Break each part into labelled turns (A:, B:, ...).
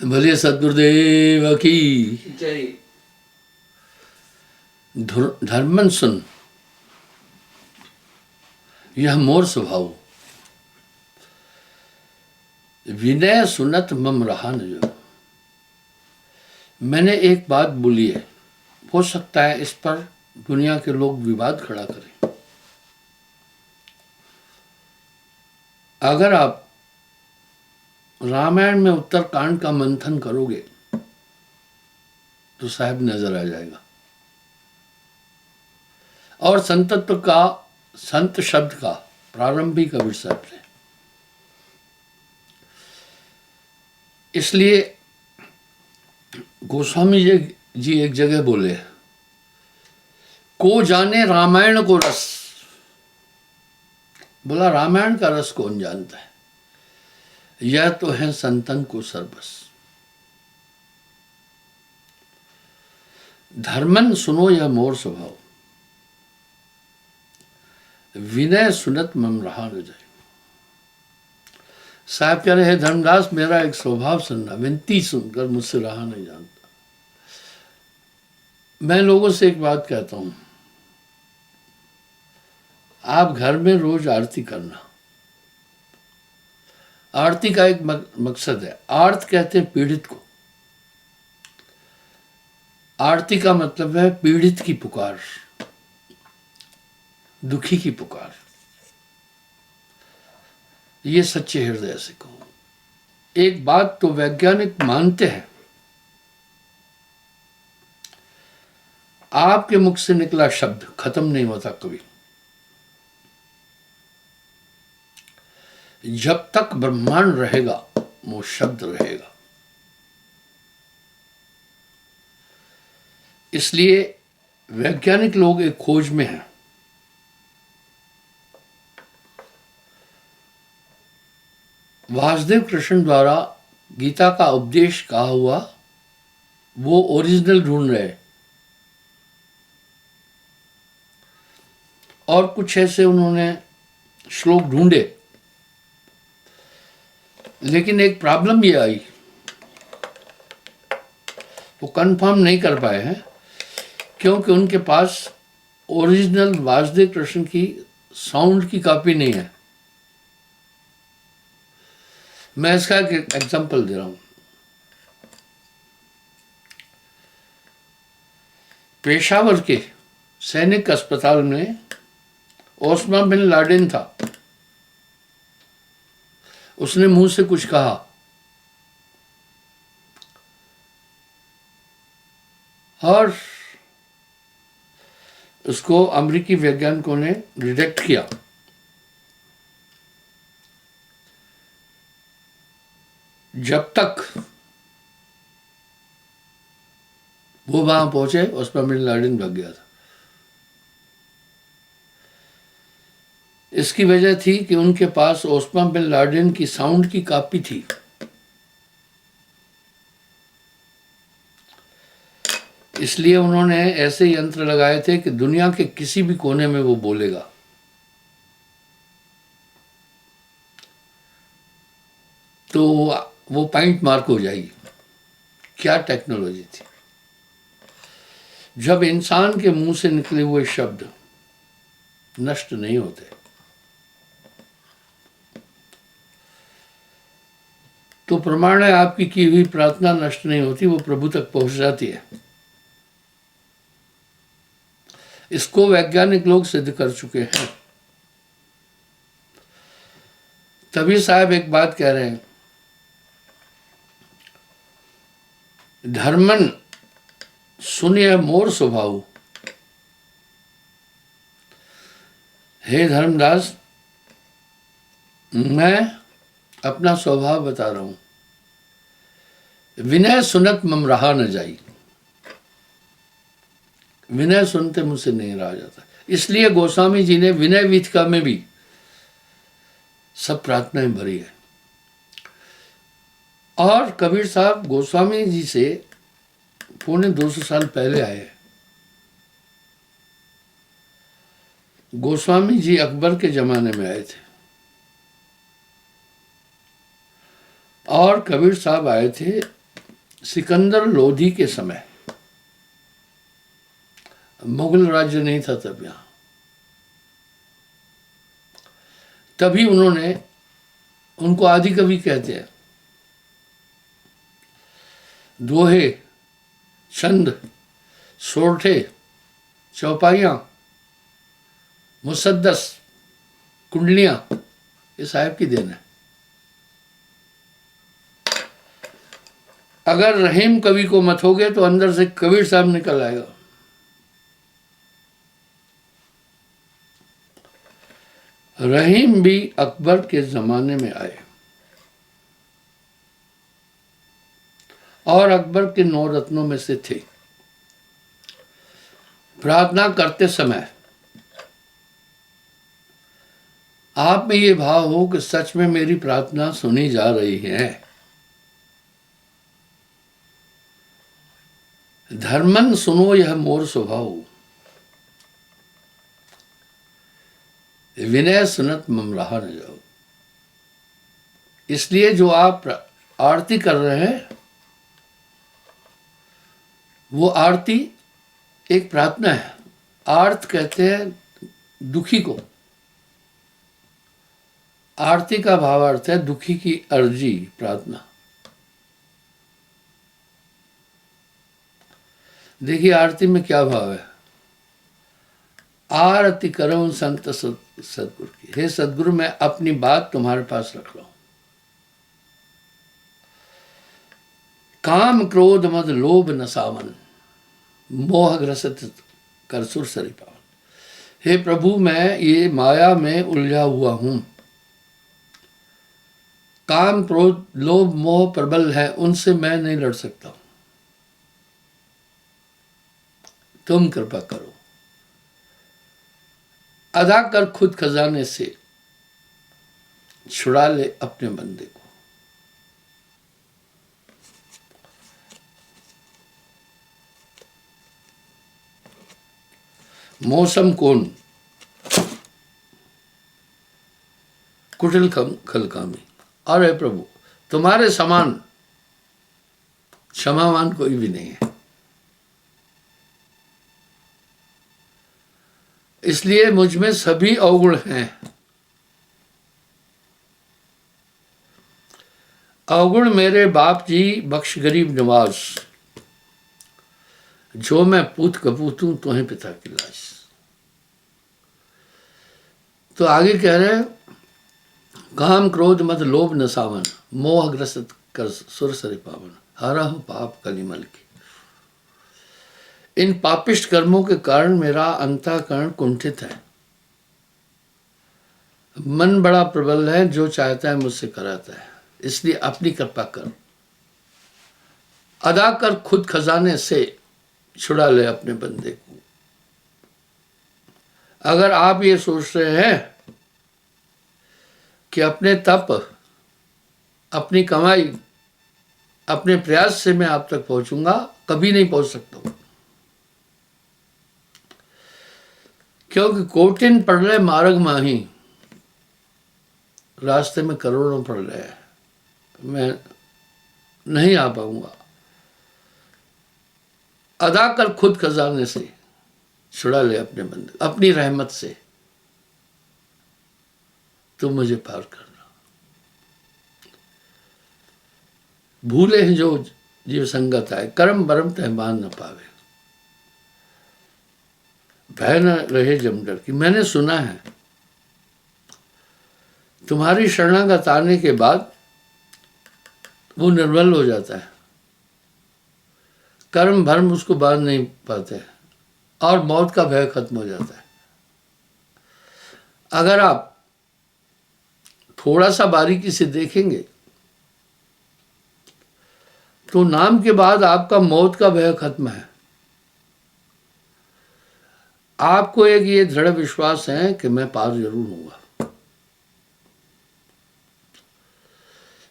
A: भले सदगुरुदेव की
B: जय।
A: धर्मन सुन, यह मोर स्वभाव, विनय सुनत मम रहा न जो। मैंने एक बात बोली है, हो सकता है इस पर दुनिया के लोग विवाद खड़ा करें। अगर आप रामायण में उत्तरकांड का मंथन करोगे तो साहब नजर आ जाएगा। और संतत्व का, संत शब्द का प्रारंभिक कबीर साहब से। इसलिए गोस्वामी जी एक जगह बोले, को जाने रामायण को रस। बोला रामायण का रस कौन जानता है, यह तो है संतन को सर्वस। धर्मन सुनो यह मोर स्वभाव, विनय सुनत मम रहा न जाए। साहब कह रहे हैं धर्मदास मेरा एक स्वभाव सुनना, विनती सुनकर मुझसे रहा नहीं जानता। मैं लोगों से एक बात कहता हूं, आप घर में रोज आरती करना। आरती का एक मकसद है, आर्त कहते हैं पीड़ित को। आरती का मतलब है पीड़ित की पुकार, दुखी की पुकार। ये सच्चे हृदय से कहो। एक बात तो वैज्ञानिक मानते हैं, आपके मुख से निकला शब्द खत्म नहीं होता कभी। जब तक ब्रह्मांड रहेगा वो शब्द रहेगा। इसलिए वैज्ञानिक लोग एक खोज में हैं। वासुदेव कृष्ण द्वारा गीता का उपदेश कहा हुआ वो ओरिजिनल ढूंढ रहे, और कुछ ऐसे उन्होंने श्लोक ढूंढे, लेकिन एक प्रॉब्लम ये आई, वो कंफर्म नहीं कर पाए हैं क्योंकि उनके पास ओरिजिनल वासुदेव कृष्ण की साउंड की कॉपी नहीं है। मैं इसका एक एग्जांपल दे रहा हूं। पेशावर के सैनिक अस्पताल में ओस्मा बिन लाडेन था। उसने मुंह से कुछ कहा और उसको अमेरिकी वैज्ञानिकों ने रिजेक्ट किया। जब तक वो वहां पहुंचे ओस्मा बिन लाडेन भाग गया था। इसकी वजह थी कि उनके पास ओस्मा बिन लाडेन की साउंड की कॉपी थी। इसलिए उन्होंने ऐसे यंत्र लगाए थे कि दुनिया के किसी भी कोने में वो बोलेगा। तो वो पॉइंट मार्क हो जाएगी। क्या टेक्नोलॉजी थी। जब इंसान के मुंह से निकले हुए शब्द नष्ट नहीं होते तो प्रमाण है आपकी की हुई प्रार्थना नष्ट नहीं होती, वो प्रभु तक पहुंच जाती है। इसको वैज्ञानिक लोग सिद्ध कर चुके हैं। तभी साहब एक बात कह रहे हैं, धर्मन सुनिए मोर स्वभाव। हे धर्मदास, मैं अपना स्वभाव बता रहा हूं, विनय सुनत मम रहा न जाई। विनय सुनते मुझसे नहीं रहा जाता। इसलिए गोस्वामी जी ने विनय वीथिका में भी सब प्रार्थनाएं भरी है। और कबीर साहब गोस्वामी जी से पौने 200 साल पहले आए हैं। गोस्वामी जी अकबर के जमाने में आए थे और कबीर साहब आए थे सिकंदर लोधी के समय, मुगल राज्य नहीं था तब यहाँ, तभी उन्होंने, उनको आदि कवि कहते हैं, दोहे, छंद, सोरठे, चौपाइयाँ, मुसद्दस, कुंडलियाँ, ये साहब की देन है। अगर रहीम कवि को मथोगे तो अंदर से कबीर साहब निकल आएगा। रहीम भी अकबर के जमाने में आए और अकबर के 9 रत्नों में से थे। प्रार्थना करते समय आप में ये भाव हो कि सच में मेरी प्रार्थना सुनी जा रही है। धर्मन सुनो यह मोर स्वभाव, विनय सुनत मम रहा न जाओ। इसलिए जो आप आरती कर रहे हैं, वो आरती एक प्रार्थना है। आर्त कहते हैं दुखी को, आरती का भावार्थ है दुखी की अर्जी, प्रार्थना। देखिए आरती में क्या भाव है। आरती करो संत सदगुरु की, हे सदगुरु मैं अपनी बात तुम्हारे पास रख रहा हूं। काम क्रोध मद लोभ नसावन, मोह ग्रसित कर सुर सरी पावन। हे प्रभु मैं ये माया में उलझा हुआ हूं, काम क्रोध लोभ मोह प्रबल है, उनसे मैं नहीं लड़ सकता, तुम कृपा करो। अदा कर खुद खजाने से, छुड़ा ले अपने बंदे को। मौसम कौन कुटिल खलकामी, अरे प्रभु तुम्हारे समान क्षमावान कोई भी नहीं है। इसलिए मुझ में सभी अवगुण हैं। अवगुण मेरे बाप जी बख्श गरीब नवाज, जो मैं पूत कपूतूं तुम्हें पिता की लाश। तो आगे कह रहे हैं, काम क्रोध मद लोभ न सावन, मोह ग्रसित कर सुर सरि पावन, हरा हो पाप कलिमल की। इन पापिष्ट कर्मों के कारण मेरा अंतःकरण कुंठित है, मन बड़ा प्रबल है, जो चाहता है मुझसे कराता है। इसलिए अपनी कृपा कर, अदा कर खुद खजाने से, छुड़ा ले अपने बंदे को। अगर आप ये सोच रहे हैं कि अपने तप, अपनी कमाई, अपने प्रयास से मैं आप तक पहुंचूंगा, कभी नहीं पहुंच सकता हूं। क्योंकि कोटिन प्रलय मार्ग माही, रास्ते में करोड़ों प्रलय है, मैं नहीं आ पाऊंगा। अदा कर खुद खजाने से, छुड़ा ले अपने बंदे, अपनी रहमत से तुम मुझे पार करना। भूले हैं जो जीव संगत आए, कर्म बरम तहमान न पावे, भय न रहे जम डर की। मैंने सुना है तुम्हारी शरणागत आने के बाद वो निर्बल हो जाता है, कर्म भरम उसको बांध नहीं पाते और मौत का भय खत्म हो जाता है। अगर आप थोड़ा सा बारीकी से देखेंगे तो नाम के बाद आपका मौत का भय खत्म है। आपको एक ये दृढ़ विश्वास है कि मैं पार जरूर होऊंगा।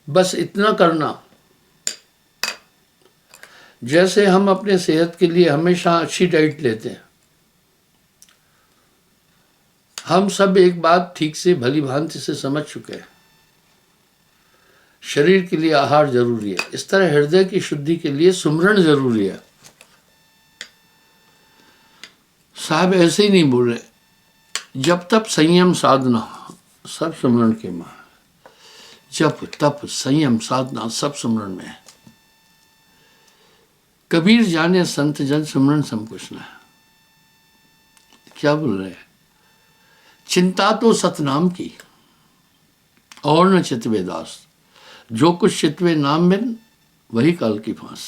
A: बस इतना करना, जैसे हम अपने सेहत के लिए हमेशा अच्छी डाइट लेते हैं, हम सब एक बात ठीक से भली भांति से समझ चुके हैं, शरीर के लिए आहार जरूरी है, इस तरह हृदय की शुद्धि के लिए सुमरण जरूरी है। साहब ऐसे ही नहीं बोल रहे, जब तप संयम साधना सब सुमरण के मां, जप तप संयम साधना सब सुमरण में है। कबीर जाने संत जन सुमरण सब कुछ न है। क्या बोल रहे हैं? चिंता तो सतनाम की और न चितवे दास, जो कुछ चितवे नाम बिन वही काल की फांस।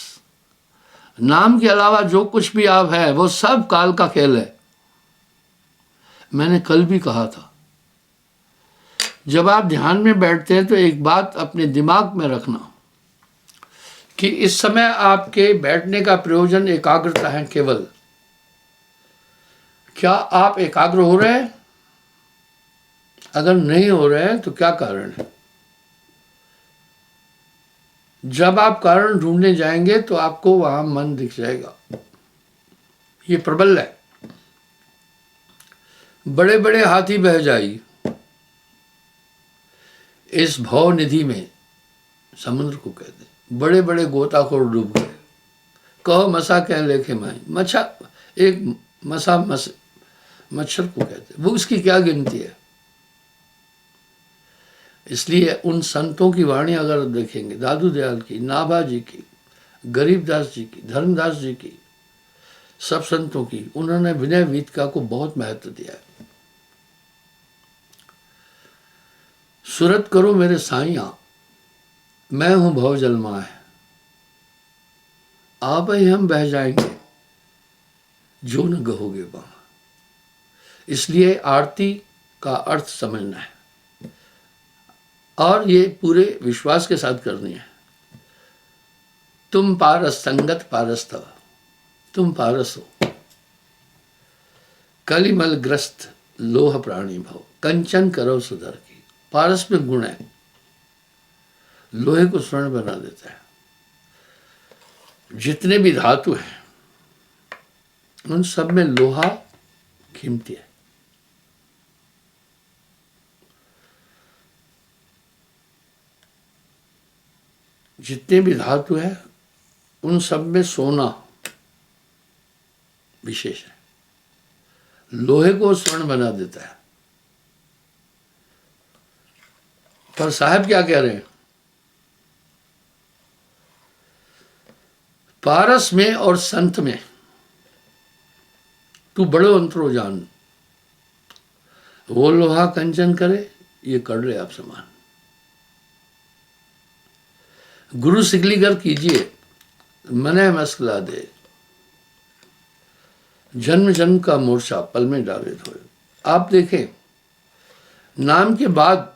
A: नाम के अलावा जो कुछ भी आप है वो सब काल का खेल है। मैंने कल भी कहा था, जब आप ध्यान में बैठते हैं तो एक बात अपने दिमाग में रखना कि इस समय आपके बैठने का प्रयोजन एकाग्रता है केवल। क्या आप एकाग्र हो रहे हैं? अगर नहीं हो रहे हैं तो क्या कारण है? जब आप कारण ढूंढने जाएंगे तो आपको वहां मन दिख जाएगा। ये प्रबल है। बड़े बड़े हाथी बह जाई इस भव निधि में, समुद्र को कहते, बड़े बड़े गोताखोर डूब गए। कहो मसा कह लेखे माई, मच्छा एक मसा मच्छर को कहते, वो उसकी क्या गिनती है। इसलिए उन संतों की वाणी अगर देखेंगे, दादू दयाल की, नाभा जी की, गरीबदास जी की, धर्मदास जी की, सब संतों की, उन्होंने विनय वीतिका को बहुत महत्व दिया है। सुरत करो मेरे साइया, मैं हूं भव जलमा है, आप ही हम बह जाएंगे जो न गहोगे वहां। इसलिए आरती का अर्थ समझना है और ये पूरे विश्वास के साथ करनी है। तुम पारस संगत पारस तव, तुम पारस हो। कलिमल ग्रस्त लोह प्राणी भव, कंचन करो सुधर की। पारस में गुण है, लोहे को स्वर्ण बना देता है। जितने भी धातु हैं उन सब में लोहा कीमती है। जितने भी धातु है उन सब में सोना विशेष है। लोहे को स्वर्ण बना देता है। पर साहब क्या कह रहे हैं? पारस में और संत में तू बड़ो अंतरो जान। वो लोहा कंचन करे, ये कर ले आप समान। गुरु सिकलीगर कीजिए, मने मस्कला दे। जन्म जन्म का मोर्चा पल में डाले धोए। आप देखें, नाम के बाद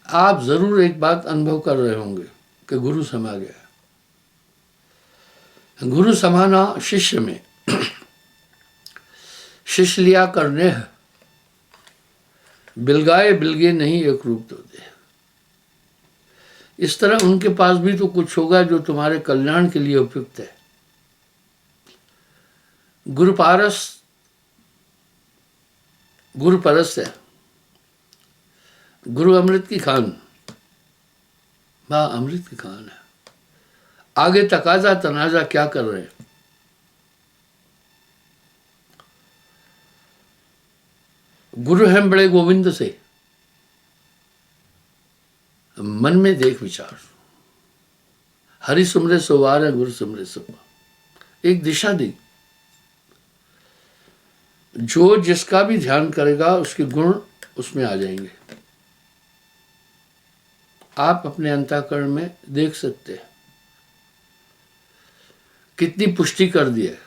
A: आप जरूर एक बात अनुभव कर रहे होंगे कि गुरु समा गया। गुरु समाना शिष्य में, शिष्य लिया करने बिलगाए बिलगे नहीं एक रूप तो दे। इस तरह उनके पास भी तो कुछ होगा जो तुम्हारे कल्याण के लिए उपयुक्त है। गुरु पारस, गुरु परस है, गुरु अमृत की खान, मां अमृत की खान है। आगे तकाजा तनाजा क्या कर रहे हैं? गुरु हैं बड़े गोविंद से, मन में देख विचार। हरि सुमरे सोवार है, गुरु सुमरे सोवार। एक दिशा दी, जो जिसका भी ध्यान करेगा उसके गुण उसमें आ जाएंगे। आप अपने अंतःकरण में देख सकते हैं कितनी पुष्टि कर दी है।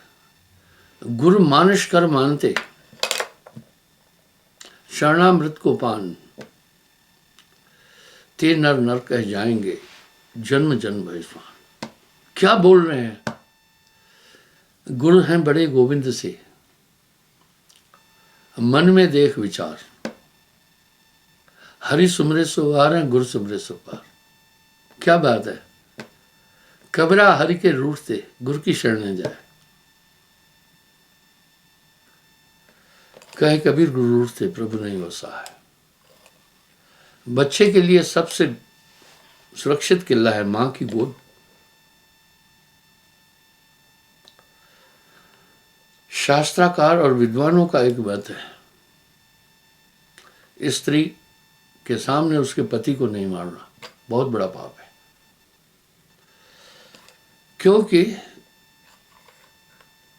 A: गुरु मानुष कर मानते, शरणामृत को पान, ते नर नर कह जाएंगे जन्म जन्म भयस्वान। क्या बोल रहे हैं? गुरु हैं बड़े गोविंद से, मन में देख विचार। हरि सुमरे सुवार है, गुरु सुमरे सुपार। क्या बात है? कबरा हरि के रूठते, गुरु की शरण जाए। कहे कबीर गुरु रूठते, प्रभु नहीं वसा है। बच्चे के लिए सबसे सुरक्षित किला है मां की गोद। शास्त्राकार और विद्वानों का एक मत है, स्त्री के सामने उसके पति को नहीं मारना बहुत बड़ा पाप है, क्योंकि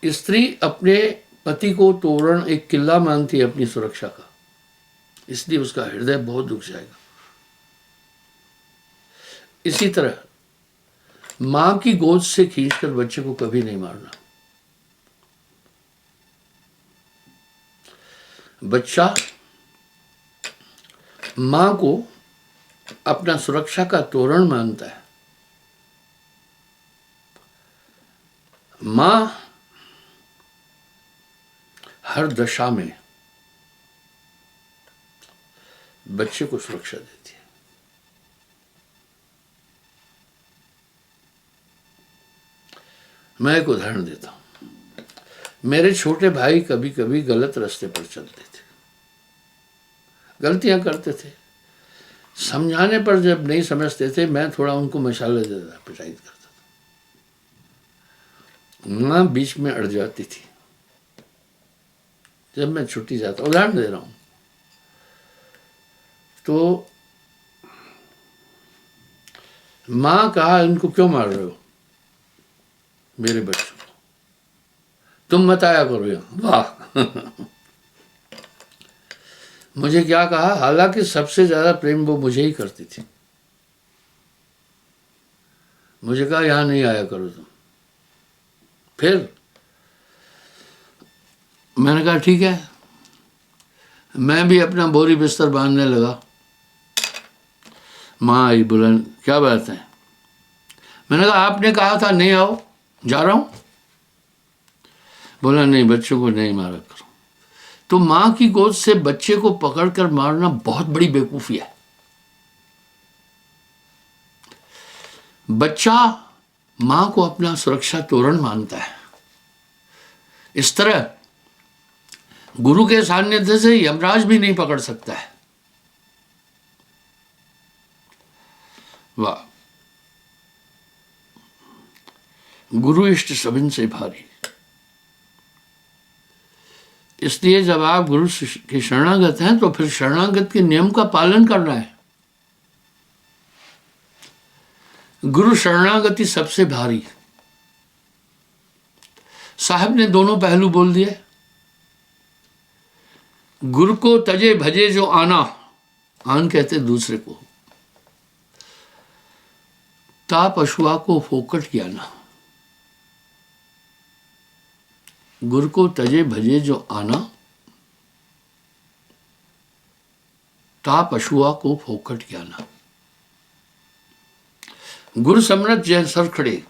A: स्त्री अपने पति को तोरण एक किला मानती है अपनी सुरक्षा का, इसलिए उसका हृदय बहुत दुख जाएगा। इसी तरह मां की गोद से खींचकर बच्चे को कभी नहीं मारना। बच्चा मां को अपना सुरक्षा का तोरण मानता है। मां हर दशा में बच्चे को सुरक्षा देती है। मैं एक उदाहरण देता हूं। मेरे छोटे भाई कभी कभी गलत रास्ते पर चलते थे, गलतियां करते थे। समझाने पर जब नहीं समझते थे, मैं थोड़ा उनको मशाला देता, पिटाई करता था। मां बीच में अड़ जाती थी जब मैं छुट्टी जाता। उदाहरण दे रहा हूं। तो मां कहा, इनको क्यों मार रहे हो मेरे बच्चों को, तुम मत आया करो यहां। वाह मुझे क्या कहा, हालांकि सबसे ज्यादा प्रेम वो मुझे ही करती थी। मुझे कहा यहां नहीं आया करो तुम। फिर मैंने कहा ठीक है। मैं भी अपना बोरी बिस्तर बांधने लगा। मां आई, बोला क्या बात है। मैंने कहा आपने कहा था नहीं आओ, जा रहा हूं। बोला नहीं, बच्चों को नहीं मारा करो। तो मां की गोद से बच्चे को पकड़कर मारना बहुत बड़ी बेवकूफी है। बच्चा मां को अपना सुरक्षा तोरण मानता है। इस तरह गुरु के सान्निध्य से यमराज भी नहीं पकड़ सकता है। वाह, गुरु इष्ट सभिन से भारी। इसलिए जब आप गुरु के शरणागत हैं तो फिर शरणागत के नियम का पालन करना है। गुरु शरणागति सबसे भारी। साहब ने दोनों पहलू बोल दिए। गुरु को तजे भजे जो आना, आन कहते दूसरे को, ता पशुआ को फोकट ज्ञाना। गुरु को तजे भजे जो आना, ता पशुआ को फोकट ज्ञाना। गुरु समरथ जय सर खड़े,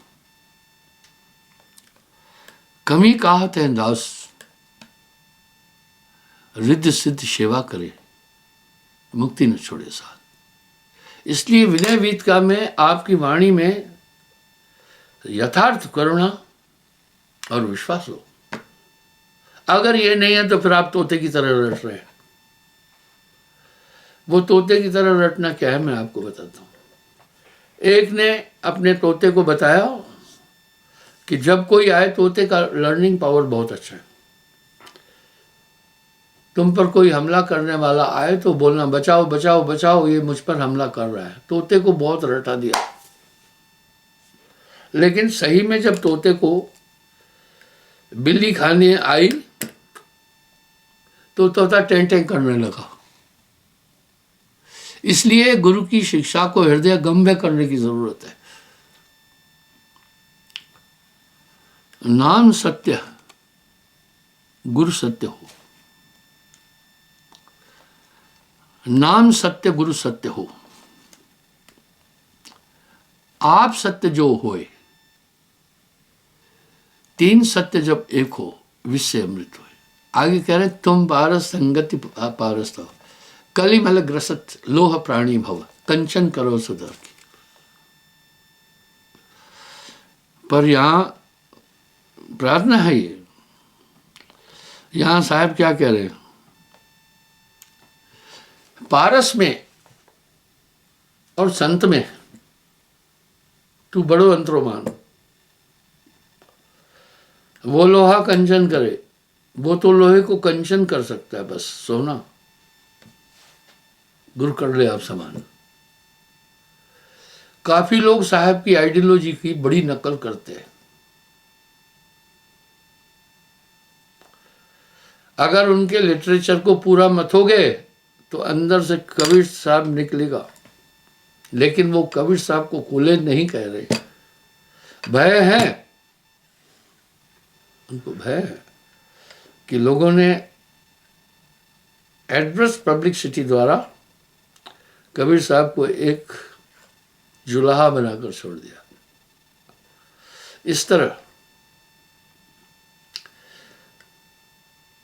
A: कमी काहत है दास, रिद्ध सिद्ध सेवा करे, मुक्ति न छोड़े साथ। इसलिए विनय वीतिका में आपकी वाणी में यथार्थ करुणा और विश्वास हो। अगर ये नहीं है तो फिर आप तोते की तरह रट रहे हैं। वो तोते की तरह रटना क्या है मैं आपको बताता हूं। एक ने अपने तोते को बताया कि जब कोई आए, तोते का लर्निंग पावर बहुत अच्छा है, तुम पर कोई हमला करने वाला आए तो बोलना बचाओ बचाओ बचाओ, ये मुझ पर हमला कर रहा है। तोते को बहुत रटा दिया। लेकिन सही में जब तोते को बिल्ली खाने आई तो तोता टें टें करने लगा। इसलिए गुरु की शिक्षा को हृदय गम्य करने की जरूरत है। नाम सत्य, गुरु सत्य हो। नाम सत्य, गुरु सत्य हो। आप सत्य जो होए, तीन सत्य जब एक हो, विश्व से अमृत होए। आगे कह रहे तुम पारस संगति पारस हो, कलिमल ग्रसत लोह प्राणी भव, कंचन करो सुधर की। पर यहां प्रार्थना है। ये यहां साहब क्या कह रहे हैं, पारस में और संत में तू बड़ो अंतरो मान। वो लोहा कंचन करे, वो तो लोहे को कंचन कर सकता है, बस सोना। गुरु कर ले आप समान। काफी लोग साहब की आइडियोलॉजी की बड़ी नकल करते हैं। अगर उनके लिटरेचर को पूरा मथोगे तो अंदर से कबीर साहब निकलेगा, लेकिन वो कबीर साहब को कूले नहीं कह रहे। भय है, उनको भय है कि लोगों ने एड्रेस पब्लिसिटी द्वारा कबीर साहब को एक जुलाहा बनाकर छोड़ दिया। इस तरह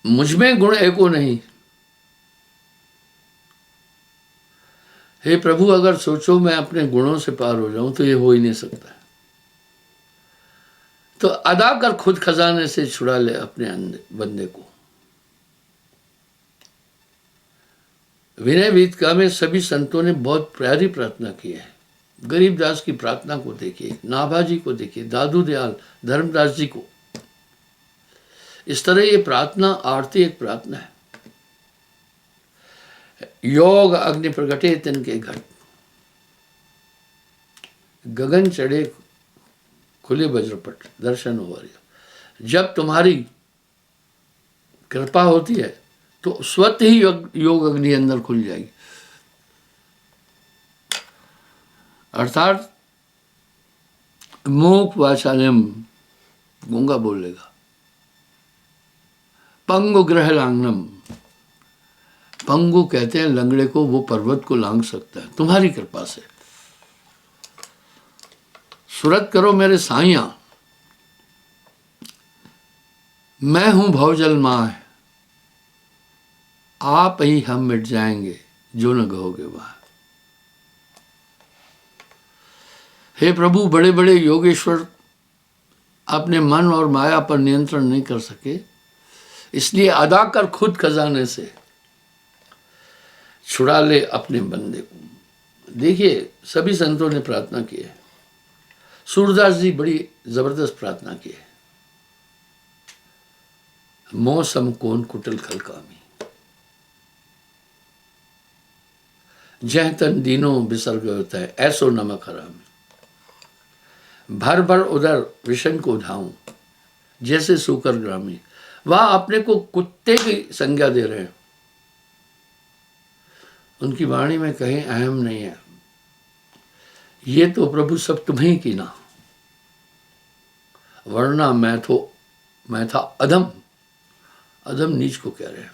A: मुझमें गुण एको नहीं। हे प्रभु, अगर सोचो मैं अपने गुणों से पार हो जाऊं तो ये हो ही नहीं सकता। तो अदा कर खुद खजाने से छुड़ा ले अपने बंदे को। विनय वीतका में सभी संतों ने बहुत प्यारी प्रार्थना की है। गरीबदास की प्रार्थना को देखिए, नाभाजी को देखिए, दादू दयाल, धर्मदास जी को। इस तरह ये प्रार्थना, आरती एक प्रार्थना है। योग अग्नि प्रगटे तिनके घट, गगन चढ़े खुले वज्रपट, दर्शन हो रही। जब तुम्हारी कृपा होती है तो स्वतः ही योग अग्नि अंदर खुल जाएगी। अर्थात मूक वाचालम, गूंगा बोलेगा। पंगु ग्रह लांगनम, पंगु कहते हैं लंगड़े को, वो पर्वत को लांग सकता है तुम्हारी कृपा से। सुरत करो मेरे साइया, मैं हूं भवजल माह, आप ही हम मिट जाएंगे जो न कहोगे वहां। हे प्रभु, बड़े बड़े योगेश्वर अपने मन और माया पर नियंत्रण नहीं कर सके, इसलिए अदा कर खुद खजाने से छुड़ा ले अपने बंदे को। देखिए, सभी संतों ने प्रार्थना की है। सूरदास जी बड़ी जबरदस्त प्रार्थना की है। मौसम कौन कुटिल खलकामी, जह तन दीनों बिसर गयो है, ऐसो नमक हरामी। भर भर उधर विषन को धाऊं, जैसे सूकर ग्रामी। वह अपने को कुत्ते की संज्ञा दे रहे हैं। उनकी वाणी में कहीं अहम नहीं है। ये तो प्रभु सब तुम्हें की ना, वरना मैं था अधम। अधम नीच को कह रहे हैं,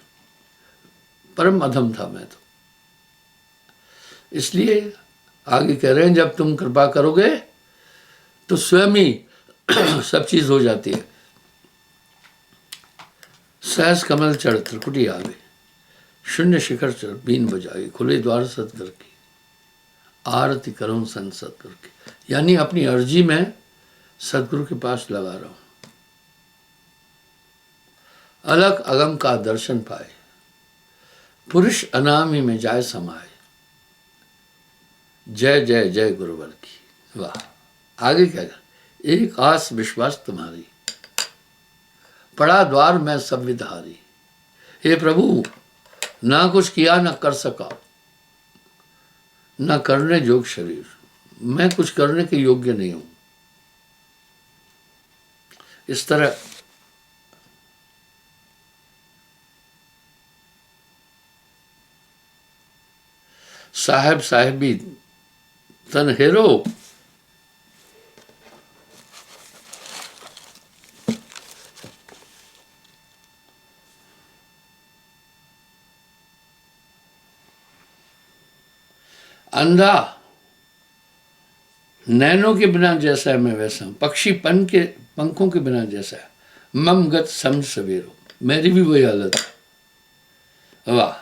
A: परम अधम था मैं तो। इसलिए आगे कह रहे हैं, जब तुम कृपा करोगे तो स्वयं ही सब चीज हो जाती है। सहस कमल चढ़ त्रिकुटी आवे, शून्य शिखर चढ़ बीन बजाए, खुले द्वार सतगुर की, आरती करूं संत सतगुर की। यानी अपनी अर्जी में सतगुरु के पास लगा रहा हूं। अलग अगम का दर्शन पाए, पुरुष अनामी में जाय समाए, जय जय जय गुरुवर की। वाह! आगे क्या, एक आस विश्वास तुम्हारी, पड़ा द्वार में सब विधारी। हे प्रभु, ना कुछ किया ना कर सका, ना करने जोग शरीर, मैं कुछ करने के योग्य नहीं हूं। इस तरह साहेब साहेबी तन हेरो, अंधा नैनों के बिना जैसा है मैं वैसा हूं, पक्षी पंखों के बिना जैसा है, मम गत समझ सवेरो, मेरी भी वही हालत है। वाह!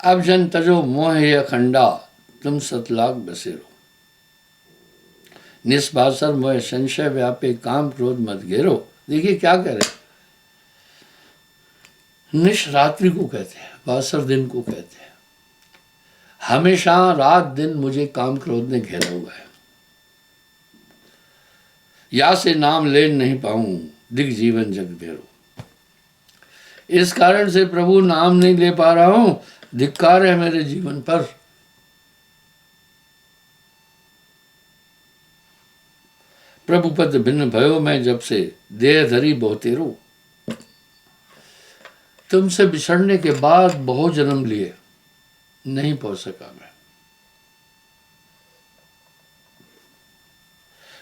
A: अब जन तजो मोह अखंडा, तुम सतलाग बसेरो, निस्बासर मोह संशय व्यापे, काम क्रोध मत घेरो। देखिए क्या कह रहे, निश रात्रि को कहते हैं, बासर दिन को कहते हैं। हमेशा रात दिन मुझे काम क्रोध ने घेरा हुआ है। या से नाम ले नहीं पाऊं, दिग जीवन जग भेरो। इस कारण से प्रभु नाम नहीं ले पा रहा हूं, धिक्कार है मेरे जीवन पर। प्रभु पद भिन्न भयो मैं जब से, देह धरी बहुतेरो। तुमसे बिछड़ने के बाद बहुत जन्म लिए, नहीं पहुंच सका मैं।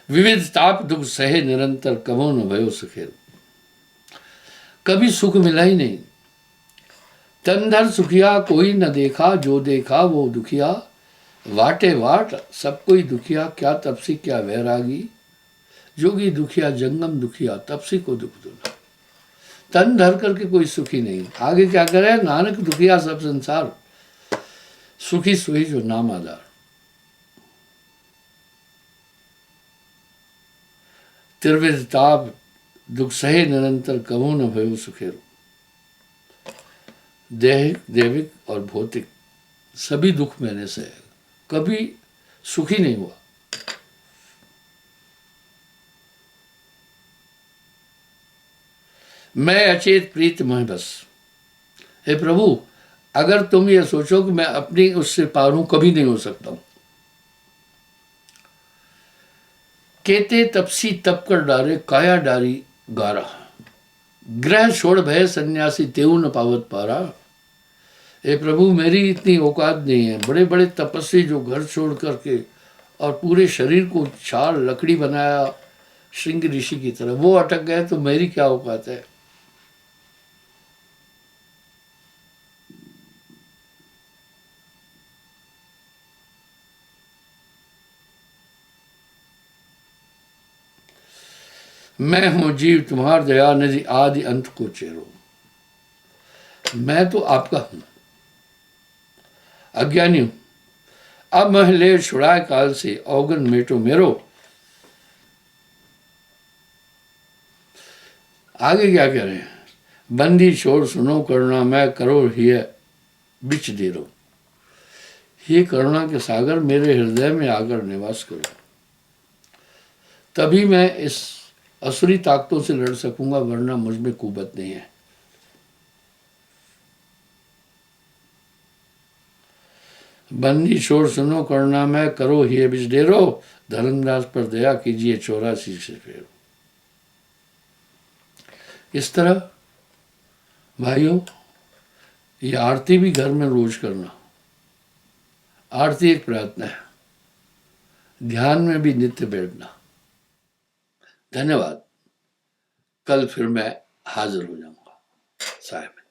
A: विविध ताप दुख सहे निरंतर, कबो न भयो सुखेरो। कभी सुख मिला ही नहीं। तनधर सुखिया कोई न देखा, जो देखा वो दुखिया। वाटे वाट सब कोई दुखिया, क्या तपसी क्या वैरागी। जोगी दुखिया जंगम दुखिया, तपसी को दुख दूना। तन धर करके कोई सुखी नहीं। आगे क्या करे, नानक दुखिया सब संसार, सुखी सोई जो नाम आधार। त्रिविध ताप दुख सहे निरंतर, कबो न भयो सुखेरो। दैहिक दैविक और भौतिक सभी दुख मैंने सहे, कभी सुखी नहीं हुआ। मैं अचेत प्रीत मोह बस। हे प्रभु, अगर तुम ये सोचो कि मैं अपनी उससे पार हूं, कभी नहीं हो सकता हूं। केते तपसी तप कर डारे, काया डारी गारा। ग्रह छोड़ भय सन्यासी, तेऊ न पावत पारा। हे प्रभु, मेरी इतनी औकात नहीं है। बड़े बड़े तपस्वी जो घर छोड़ करके और पूरे शरीर को छाल लकड़ी बनाया श्रृंग ऋषि की तरह, वो अटक गए, तो मेरी क्या औकात है। मैं हूं जीव तुम्हार दया निधि, आदि अंत को चेरो। मैं तो आपका हूं, अज्ञानी हूं। अब मह ले छुड़ाए काल से, औगन मेटो मेरो। आगे क्या कह रहे हैं, बंदी छोड़ सुनो करुणा, मैं करो हिय बिच देरो। ये करुणा के सागर मेरे हृदय में आकर निवास करो, तभी मैं इस असुरी ताकतों से लड़ सकूंगा, वरना मुझ में कुवत नहीं है। बंदी छोड़ सुनो करुणा, मैं करो हिय बिच डेरो। धर्मदास पर दया कीजिए, 84 से फेरो। इस तरह भाइयों, ये आरती भी घर में रोज करना। आरती एक प्रार्थना है, ध्यान में भी नित्य बैठना। धन्यवाद। कल फिर मैं हाजिर हो जाऊंगा साहब।